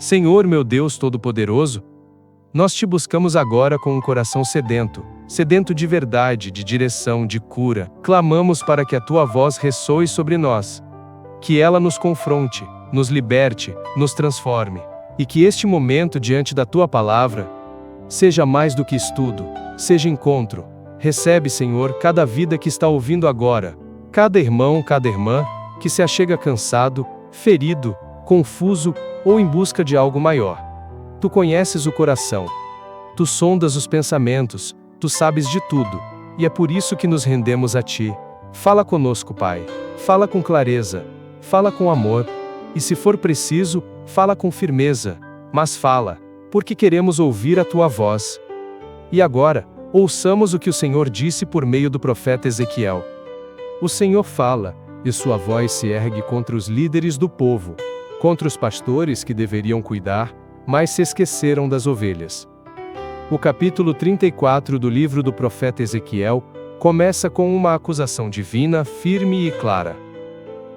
Senhor meu Deus Todo-Poderoso, nós te buscamos agora com um coração sedento, sedento de verdade, de direção, de cura. Clamamos para que a tua voz ressoe sobre nós, que ela nos confronte, nos liberte, nos transforme, e que este momento diante da tua palavra seja mais do que estudo, seja encontro. Recebe, Senhor, cada vida que está ouvindo agora, cada irmão, cada irmã, que se achega cansado, ferido, confuso ou em busca de algo maior. Tu conheces o coração, tu sondas os pensamentos, tu sabes de tudo, e é por isso que nos rendemos a ti. Fala conosco, Pai, fala com clareza, fala com amor, e se for preciso, fala com firmeza, mas fala, porque queremos ouvir a tua voz. E agora, ouçamos o que o Senhor disse por meio do profeta Ezequiel. O Senhor fala, e sua voz se ergue contra os líderes do povo, contra os pastores que deveriam cuidar, mas se esqueceram das ovelhas. O capítulo 34 do livro do profeta Ezequiel começa com uma acusação divina, firme e clara.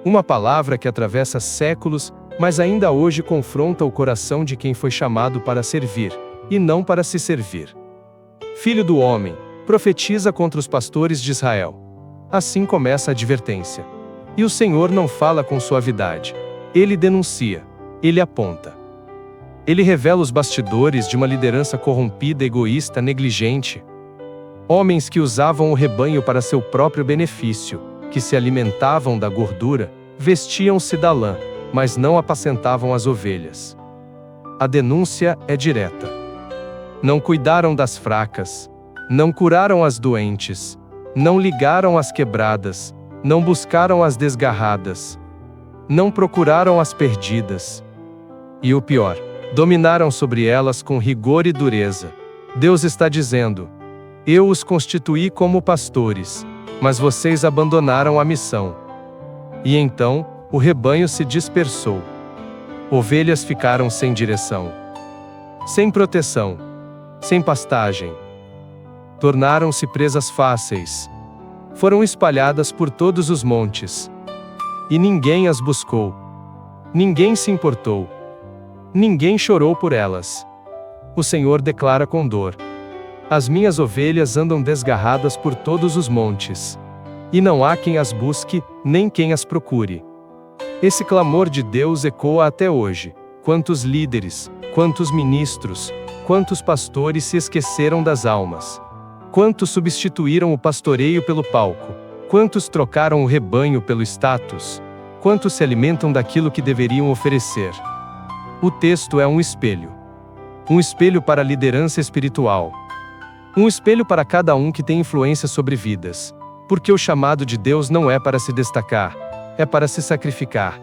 Uma palavra que atravessa séculos, mas ainda hoje confronta o coração de quem foi chamado para servir, e não para se servir. Filho do homem, profetiza contra os pastores de Israel. Assim começa a advertência. E o Senhor não fala com suavidade. Ele denuncia. Ele aponta. Ele revela os bastidores de uma liderança corrompida, egoísta, negligente. Homens que usavam o rebanho para seu próprio benefício, que se alimentavam da gordura, vestiam-se da lã, mas não apacentavam as ovelhas. A denúncia é direta. Não cuidaram das fracas, não curaram as doentes, não ligaram as quebradas, não buscaram as desgarradas, não procuraram as perdidas. E o pior, dominaram sobre elas com rigor e dureza. Deus está dizendo: eu os constituí como pastores, mas vocês abandonaram a missão. E então, o rebanho se dispersou. Ovelhas ficaram sem direção, sem proteção, sem pastagem. Tornaram-se presas fáceis. Foram espalhadas por todos os montes. E ninguém as buscou. Ninguém se importou. Ninguém chorou por elas. O Senhor declara com dor: as minhas ovelhas andam desgarradas por todos os montes. E não há quem as busque, nem quem as procure. Esse clamor de Deus ecoa até hoje. Quantos líderes, quantos ministros, quantos pastores se esqueceram das almas? Quantos substituíram o pastoreio pelo palco? Quantos trocaram o rebanho pelo status? Quantos se alimentam daquilo que deveriam oferecer? O texto é um espelho. Um espelho para a liderança espiritual. Um espelho para cada um que tem influência sobre vidas. Porque o chamado de Deus não é para se destacar, é para se sacrificar.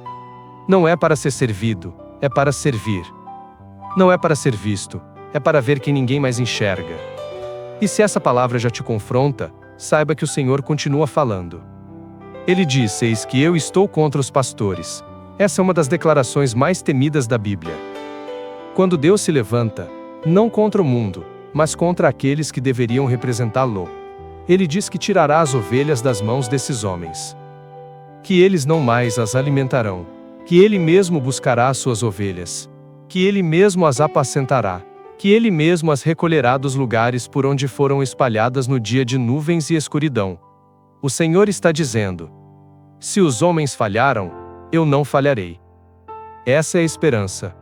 Não é para ser servido, é para servir. Não é para ser visto, é para ver quem ninguém mais enxerga. E se essa palavra já te confronta, saiba que o Senhor continua falando. Ele diz: eis que eu estou contra os pastores. Essa é uma das declarações mais temidas da Bíblia. Quando Deus se levanta, não contra o mundo, mas contra aqueles que deveriam representá-lo. Ele diz que tirará as ovelhas das mãos desses homens. Que eles não mais as alimentarão. Que Ele mesmo buscará as suas ovelhas. Que Ele mesmo as apacentará. Que Ele mesmo as recolherá dos lugares por onde foram espalhadas no dia de nuvens e escuridão. O Senhor está dizendo: se os homens falharam, eu não falharei. Essa é a esperança.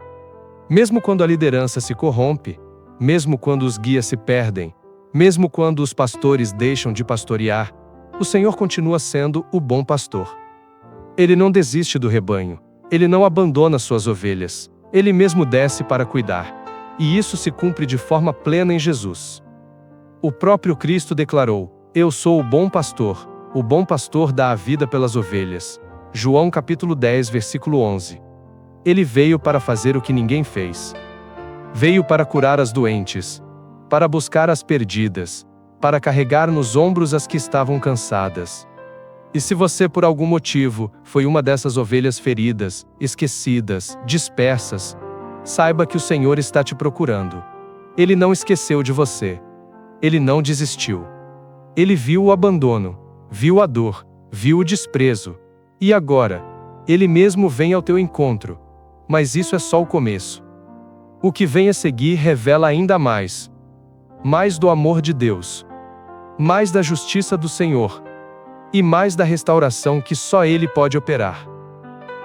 Mesmo quando a liderança se corrompe, mesmo quando os guias se perdem, mesmo quando os pastores deixam de pastorear, o Senhor continua sendo o bom pastor. Ele não desiste do rebanho, Ele não abandona suas ovelhas, Ele mesmo desce para cuidar. E isso se cumpre de forma plena em Jesus. O próprio Cristo declarou: eu sou o bom pastor dá a vida pelas ovelhas. João capítulo 10, versículo 11. Ele veio para fazer o que ninguém fez. Veio para curar as doentes, para buscar as perdidas, para carregar nos ombros as que estavam cansadas. E se você por algum motivo foi uma dessas ovelhas feridas, esquecidas, dispersas, saiba que o Senhor está te procurando. Ele não esqueceu de você. Ele não desistiu. Ele viu o abandono, viu a dor, viu o desprezo. E agora, Ele mesmo vem ao teu encontro. Mas isso é só o começo. O que vem a seguir revela ainda mais do amor de Deus, mais da justiça do Senhor, e mais da restauração que só Ele pode operar.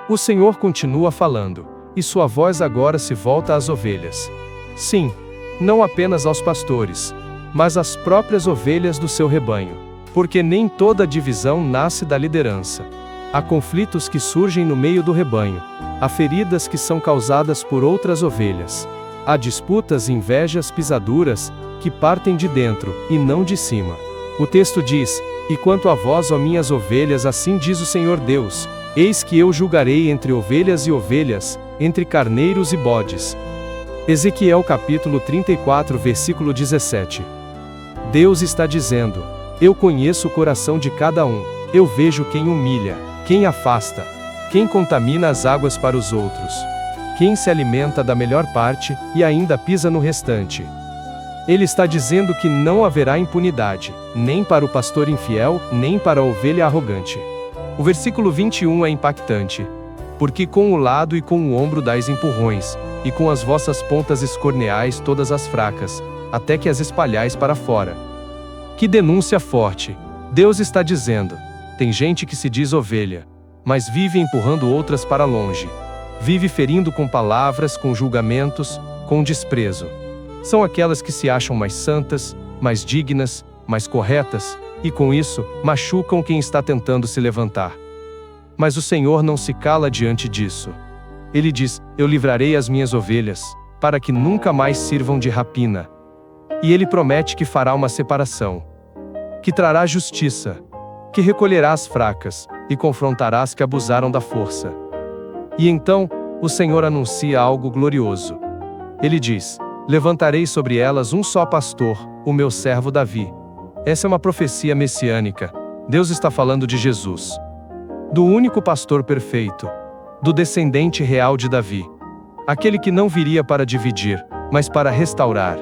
O Senhor continua falando, e sua voz agora se volta às ovelhas. Sim, não apenas aos pastores, mas às próprias ovelhas do seu rebanho. Porque nem toda divisão nasce da liderança. Há conflitos que surgem no meio do rebanho. Há feridas que são causadas por outras ovelhas. Há disputas, invejas, pisaduras, que partem de dentro, e não de cima. O texto diz: "E quanto a vós, ó minhas ovelhas, assim diz o Senhor Deus, eis que eu julgarei entre ovelhas e ovelhas, entre carneiros e bodes." Ezequiel capítulo 34, versículo 17. Deus está dizendo: eu conheço o coração de cada um, eu vejo quem humilha, quem afasta, quem contamina as águas para os outros, quem se alimenta da melhor parte, e ainda pisa no restante. Ele está dizendo que não haverá impunidade, nem para o pastor infiel, nem para a ovelha arrogante. O versículo 21 é impactante. Porque com o lado e com o ombro dais empurrões, e com as vossas pontas escorneais todas as fracas, até que as espalhais para fora. Que denúncia forte! Deus está dizendo: tem gente que se diz ovelha, mas vive empurrando outras para longe. Vive ferindo com palavras, com julgamentos, com desprezo. São aquelas que se acham mais santas, mais dignas, mais corretas, e com isso, machucam quem está tentando se levantar. Mas o Senhor não se cala diante disso. Ele diz: eu livrarei as minhas ovelhas, para que nunca mais sirvam de rapina. E Ele promete que fará uma separação, que trará justiça, que recolherá as fracas, e confrontará as que abusaram da força. E então, o Senhor anuncia algo glorioso. Ele diz: levantarei sobre elas um só pastor, o meu servo Davi. Essa é uma profecia messiânica. Deus está falando de Jesus, do único pastor perfeito, do descendente real de Davi. Aquele que não viria para dividir, mas para restaurar.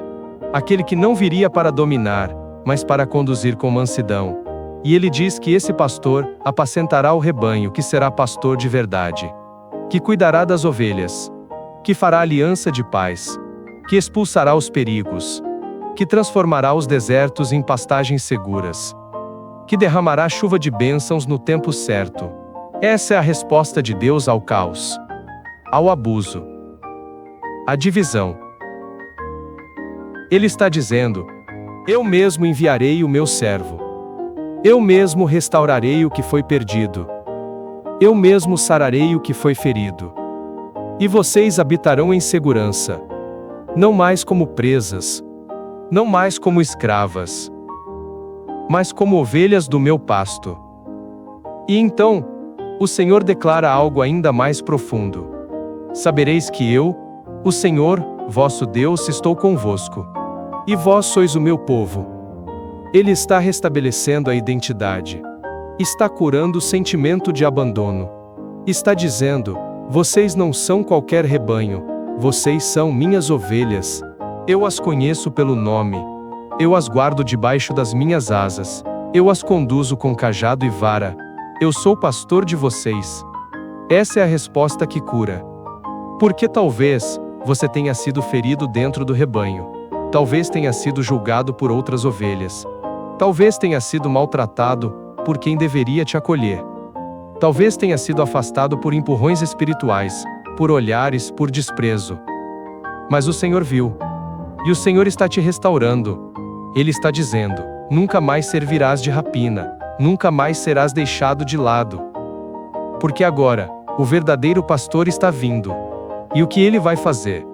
Aquele que não viria para dominar, mas para conduzir com mansidão. E ele diz que esse pastor apacentará o rebanho, que será pastor de verdade, que cuidará das ovelhas, que fará aliança de paz, que expulsará os perigos, que transformará os desertos em pastagens seguras, que derramará chuva de bênçãos no tempo certo. Essa é a resposta de Deus ao caos, ao abuso, à divisão. Ele está dizendo: eu mesmo enviarei o meu servo. Eu mesmo restaurarei o que foi perdido. Eu mesmo sararei o que foi ferido. E vocês habitarão em segurança. Não mais como presas. Não mais como escravas. Mas como ovelhas do meu pasto. E então, o Senhor declara algo ainda mais profundo. Sabereis que eu, o Senhor, vosso Deus, estou convosco. E vós sois o meu povo. Ele está restabelecendo a identidade. Está curando o sentimento de abandono. Está dizendo: vocês não são qualquer rebanho. Vocês são minhas ovelhas. Eu as conheço pelo nome. Eu as guardo debaixo das minhas asas. Eu as conduzo com cajado e vara. Eu sou pastor de vocês. Essa é a resposta que cura. Porque talvez você tenha sido ferido dentro do rebanho. Talvez tenha sido julgado por outras ovelhas. Talvez tenha sido maltratado por quem deveria te acolher. Talvez tenha sido afastado por empurrões espirituais, por olhares, por desprezo. Mas o Senhor viu. E o Senhor está te restaurando. Ele está dizendo: nunca mais servirás de rapina. Nunca mais serás deixado de lado. Porque agora, o verdadeiro pastor está vindo. E o que ele vai fazer?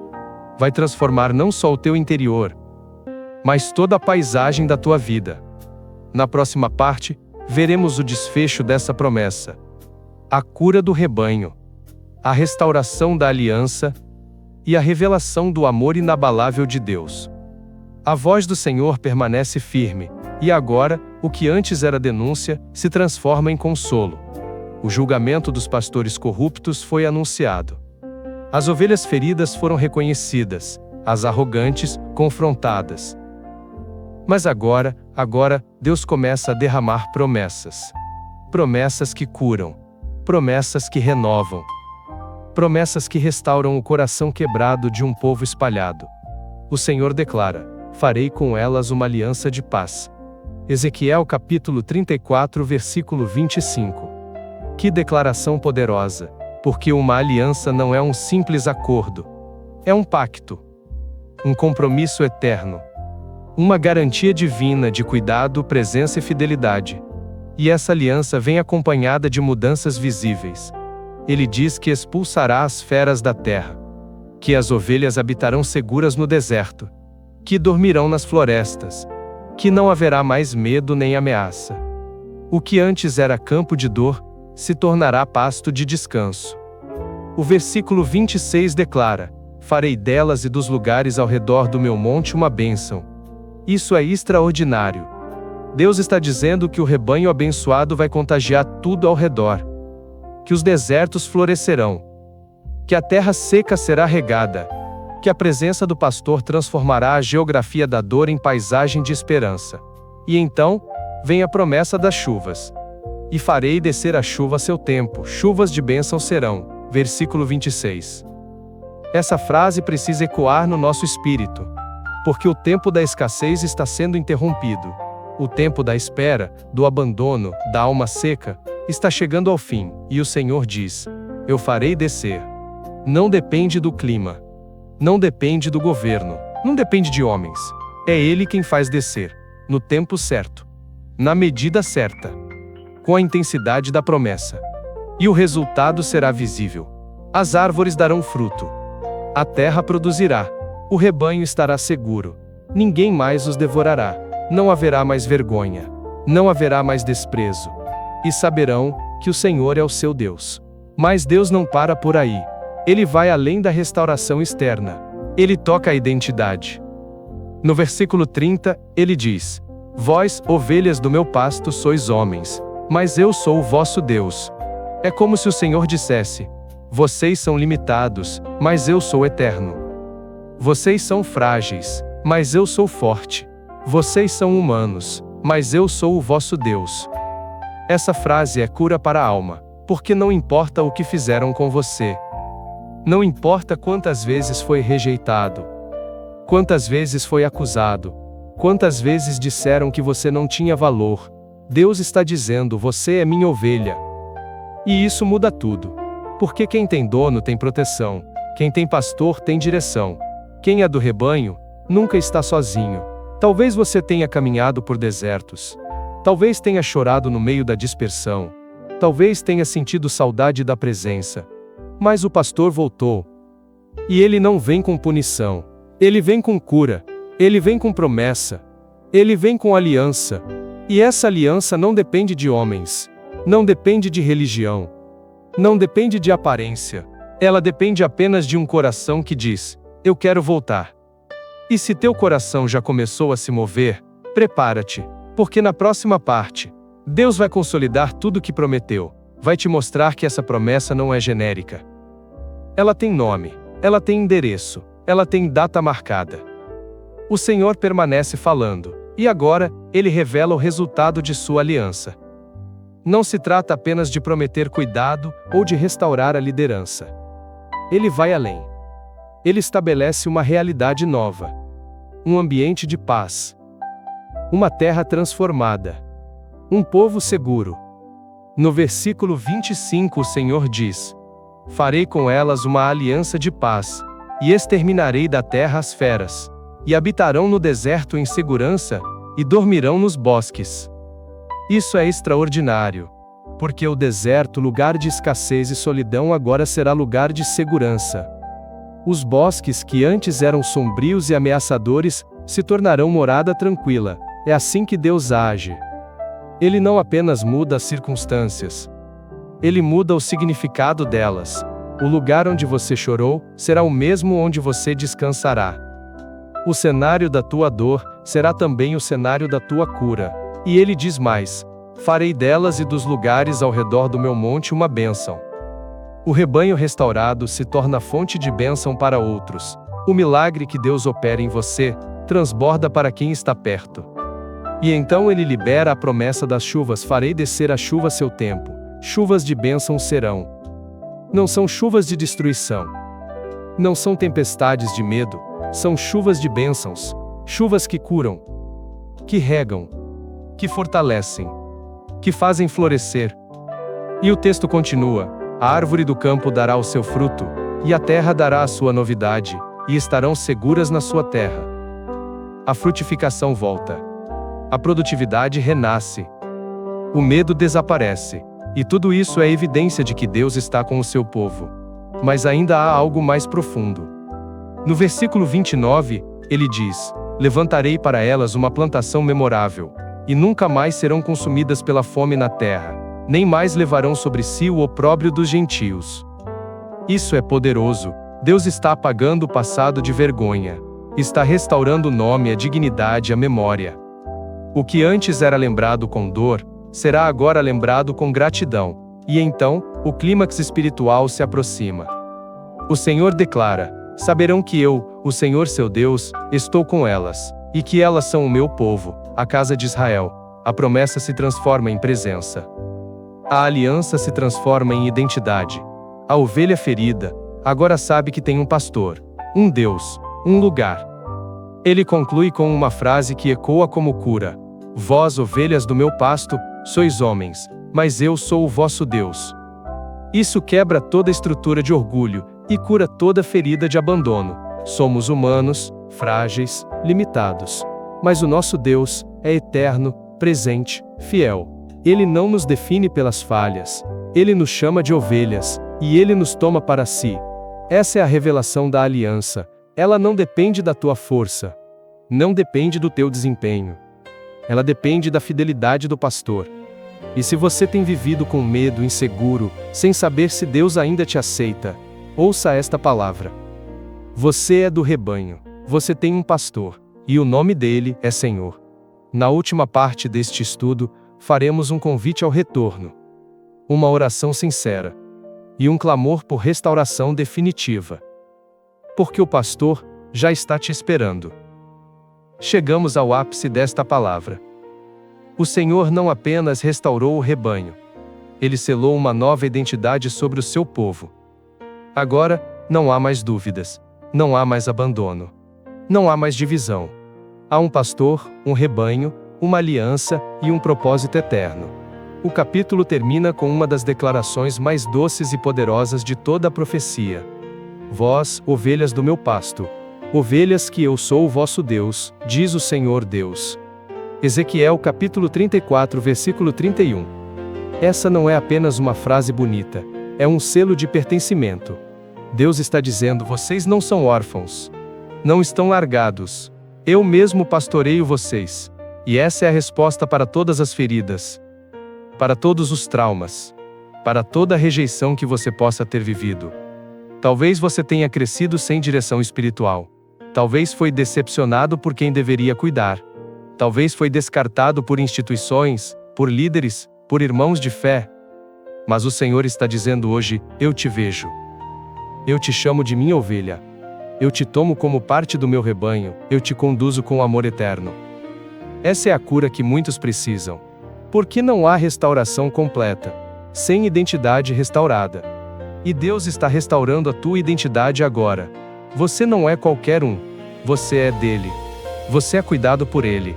Vai transformar não só o teu interior, mas toda a paisagem da tua vida. Na próxima parte, veremos o desfecho dessa promessa. A cura do rebanho, a restauração da aliança e a revelação do amor inabalável de Deus. A voz do Senhor permanece firme, e agora, o que antes era denúncia, se transforma em consolo. O julgamento dos pastores corruptos foi anunciado. As ovelhas feridas foram reconhecidas, as arrogantes, confrontadas. Mas agora, Deus começa a derramar promessas. Promessas que curam. Promessas que renovam. promessas que restauram o coração quebrado de um povo espalhado. O Senhor declara: farei com elas uma aliança de paz. Ezequiel capítulo 34, versículo 25. Que declaração poderosa, porque uma aliança não é um simples acordo. É um pacto. Um compromisso eterno. Uma garantia divina de cuidado, presença e fidelidade. E essa aliança vem acompanhada de mudanças visíveis. Ele diz que expulsará as feras da terra, que as ovelhas habitarão seguras no deserto, que dormirão nas florestas, que não haverá mais medo nem ameaça. O que antes era campo de dor, se tornará pasto de descanso. O versículo 26 declara: farei delas e dos lugares ao redor do meu monte uma bênção. Isso é extraordinário. Deus está dizendo que o rebanho abençoado vai contagiar tudo ao redor. Que os desertos florescerão. Que a terra seca será regada. Que a presença do pastor transformará a geografia da dor em paisagem de esperança. E então, vem a promessa das chuvas. E farei descer a chuva a seu tempo, chuvas de bênção serão. Versículo 26. Essa frase precisa ecoar no nosso espírito. Porque o tempo da escassez está sendo interrompido. O tempo da espera, do abandono, da alma seca, está chegando ao fim, e o Senhor diz: eu farei descer. Não depende do clima. Não depende do governo. Não depende de homens. É Ele quem faz descer. No tempo certo. Na medida certa. Com a intensidade da promessa. E o resultado será visível. As árvores darão fruto. A terra produzirá. O rebanho estará seguro. Ninguém mais os devorará. Não haverá mais vergonha. Não haverá mais desprezo. E saberão que o Senhor é o seu Deus. Mas Deus não para por aí. Ele vai além da restauração externa. Ele toca a identidade. No versículo 30, ele diz: vós, ovelhas do meu pasto, sois homens, mas eu sou o vosso Deus. É como se o Senhor dissesse: vocês são limitados, mas eu sou eterno. Vocês são frágeis, mas eu sou forte. Vocês são humanos, mas eu sou o vosso Deus. Essa frase é cura para a alma, porque não importa o que fizeram com você. Não importa quantas vezes foi rejeitado, quantas vezes foi acusado, quantas vezes disseram que você não tinha valor. Deus está dizendo: você é minha ovelha. E isso muda tudo. Porque quem tem dono tem proteção, quem tem pastor tem direção. Quem é do rebanho, nunca está sozinho. Talvez você tenha caminhado por desertos. Talvez tenha chorado no meio da dispersão. Talvez tenha sentido saudade da presença. Mas o pastor voltou. E ele não vem com punição. Ele vem com cura. Ele vem com promessa. Ele vem com aliança. E essa aliança não depende de homens. Não depende de religião. Não depende de aparência. Ela depende apenas de um coração que diz: eu quero voltar. E se teu coração já começou a se mover, prepara-te, porque na próxima parte, Deus vai consolidar tudo o que prometeu, vai te mostrar que essa promessa não é genérica. Ela tem nome, ela tem endereço, ela tem data marcada. O Senhor permanece falando, e agora, Ele revela o resultado de sua aliança. Não se trata apenas de prometer cuidado ou de restaurar a liderança. Ele vai além. Ele estabelece uma realidade nova. Um ambiente de paz. Uma terra transformada. Um povo seguro. No versículo 25 o Senhor diz: farei com elas uma aliança de paz, e exterminarei da terra as feras, e habitarão no deserto em segurança, e dormirão nos bosques. Isso é extraordinário, porque o deserto, lugar de escassez e solidão, agora será lugar de segurança. Os bosques que antes eram sombrios e ameaçadores, se tornarão morada tranquila. É assim que Deus age. Ele não apenas muda as circunstâncias. Ele muda o significado delas. O lugar onde você chorou, será o mesmo onde você descansará. O cenário da tua dor, será também o cenário da tua cura. E ele diz mais: farei delas e dos lugares ao redor do meu monte uma bênção. O rebanho restaurado se torna fonte de bênção para outros. O milagre que Deus opera em você, transborda para quem está perto. E então ele libera a promessa das chuvas: farei descer a chuva a seu tempo, chuvas de bênção serão. Não são chuvas de destruição. Não são tempestades de medo, são chuvas de bênçãos, chuvas que curam, que regam, que fortalecem, que fazem florescer. E o texto continua: a árvore do campo dará o seu fruto, e a terra dará a sua novidade, e estarão seguras na sua terra. A frutificação volta. A produtividade renasce. O medo desaparece. E tudo isso é evidência de que Deus está com o seu povo. Mas ainda há algo mais profundo. No versículo 29, ele diz: levantarei para elas uma plantação memorável, e nunca mais serão consumidas pela fome na terra, nem mais levarão sobre si o opróbrio dos gentios. Isso é poderoso. Deus está apagando o passado de vergonha. Está restaurando o nome, a dignidade, a memória. O que antes era lembrado com dor, será agora lembrado com gratidão. E então, o clímax espiritual se aproxima. O Senhor declara: saberão que eu, o Senhor seu Deus, estou com elas, e que elas são o meu povo, a casa de Israel. A promessa se transforma em presença. A aliança se transforma em identidade. A ovelha ferida, agora sabe que tem um pastor, um Deus, um lugar. Ele conclui com uma frase que ecoa como cura: vós, ovelhas do meu pasto, sois homens, mas eu sou o vosso Deus. Isso quebra toda estrutura de orgulho e cura toda ferida de abandono. Somos humanos, frágeis, limitados. Mas o nosso Deus é eterno, presente, fiel. Ele não nos define pelas falhas. Ele nos chama de ovelhas, e ele nos toma para si. Essa é a revelação da aliança. Ela não depende da tua força. Não depende do teu desempenho. Ela depende da fidelidade do pastor. E se você tem vivido com medo, inseguro, sem saber se Deus ainda te aceita, ouça esta palavra. Você é do rebanho. Você tem um pastor, e o nome dele é Senhor. Na última parte deste estudo, faremos um convite ao retorno, uma oração sincera e um clamor por restauração definitiva. Porque o pastor já está te esperando. Chegamos ao ápice desta palavra. O Senhor não apenas restaurou o rebanho. Ele selou uma nova identidade sobre o seu povo. Agora, não há mais dúvidas. Não há mais abandono. Não há mais divisão. Há um pastor, um rebanho, uma aliança e um propósito eterno. O capítulo termina com uma das declarações mais doces e poderosas de toda a profecia. Vós, ovelhas do meu pasto, ovelhas que eu sou o vosso Deus, diz o Senhor Deus. Ezequiel capítulo 34, versículo 31. Essa não é apenas uma frase bonita, é um selo de pertencimento. Deus está dizendo: vocês não são órfãos. Não estão largados. Eu mesmo pastoreio vocês. E essa é a resposta para todas as feridas, para todos os traumas, para toda a rejeição que você possa ter vivido. Talvez você tenha crescido sem direção espiritual. Talvez foi decepcionado por quem deveria cuidar. Talvez foi descartado por instituições, por líderes, por irmãos de fé. Mas o Senhor está dizendo hoje: eu te vejo. Eu te chamo de minha ovelha. Eu te tomo como parte do meu rebanho, eu te conduzo com amor eterno. Essa é a cura que muitos precisam. Porque não há restauração completa sem identidade restaurada. E Deus está restaurando a tua identidade agora. Você não é qualquer um. Você é dele. Você é cuidado por ele.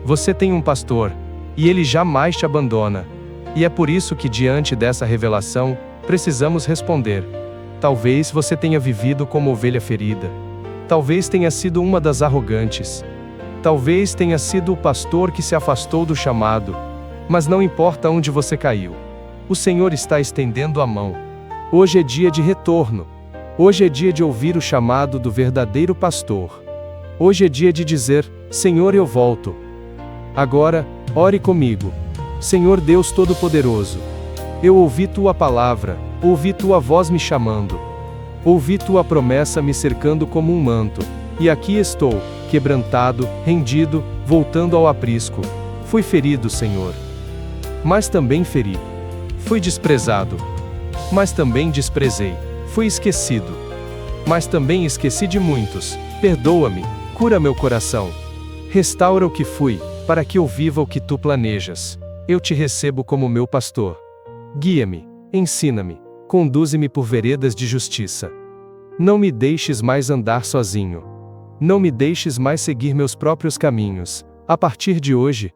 Você tem um pastor, e ele jamais te abandona. E é por isso que, diante dessa revelação, precisamos responder. Talvez você tenha vivido como ovelha ferida. Talvez tenha sido uma das arrogantes. Talvez tenha sido o pastor que se afastou do chamado. Mas não importa onde você caiu. O Senhor está estendendo a mão. Hoje é dia de retorno. Hoje é dia de ouvir o chamado do verdadeiro pastor. Hoje é dia de dizer: Senhor, eu volto. Agora, ore comigo. Senhor Deus Todo-Poderoso, eu ouvi tua palavra, ouvi tua voz me chamando. Ouvi tua promessa me cercando como um manto. E aqui estou, quebrantado, rendido, voltando ao aprisco. Fui ferido, Senhor. Mas também feri. Fui desprezado. Mas também desprezei. Fui esquecido. Mas também esqueci de muitos. Perdoa-me, cura meu coração. Restaura o que fui, para que eu viva o que tu planejas. Eu te recebo como meu pastor. Guia-me, ensina-me, Conduze-me por veredas de justiça. Não me deixes mais andar sozinho. Não me deixes mais seguir meus próprios caminhos. A partir de hoje,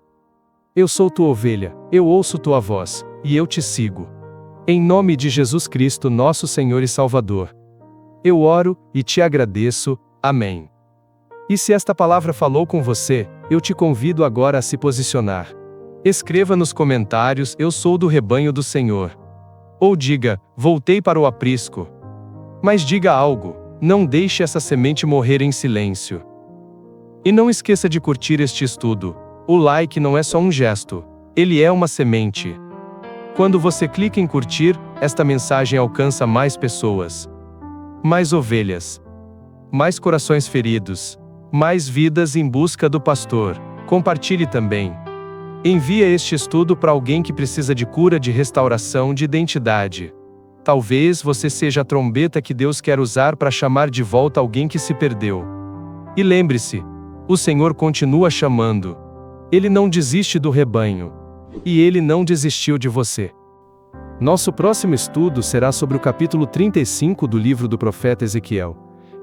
eu sou tua ovelha, eu ouço tua voz, e eu te sigo. Em nome de Jesus Cristo, nosso Senhor e Salvador, eu oro e te agradeço. Amém. E se esta palavra falou com você, eu te convido agora a se posicionar. Escreva nos comentários: eu sou do rebanho do Senhor. Ou diga: voltei para o aprisco. Mas diga algo, não deixe essa semente morrer em silêncio. E não esqueça de curtir este estudo. O like não é só um gesto, ele é uma semente. Quando você clica em curtir, esta mensagem alcança mais pessoas. Mais ovelhas. Mais corações feridos. Mais vidas em busca do pastor. Compartilhe também. Envie este estudo para alguém que precisa de cura, de restauração, de identidade. Talvez você seja a trombeta que Deus quer usar para chamar de volta alguém que se perdeu. E lembre-se, o Senhor continua chamando. Ele não desiste do rebanho. E Ele não desistiu de você. Nosso próximo estudo será sobre o capítulo 35 do livro do profeta Ezequiel.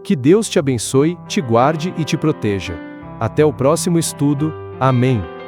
Que Deus te abençoe, te guarde e te proteja. Até o próximo estudo. Amém.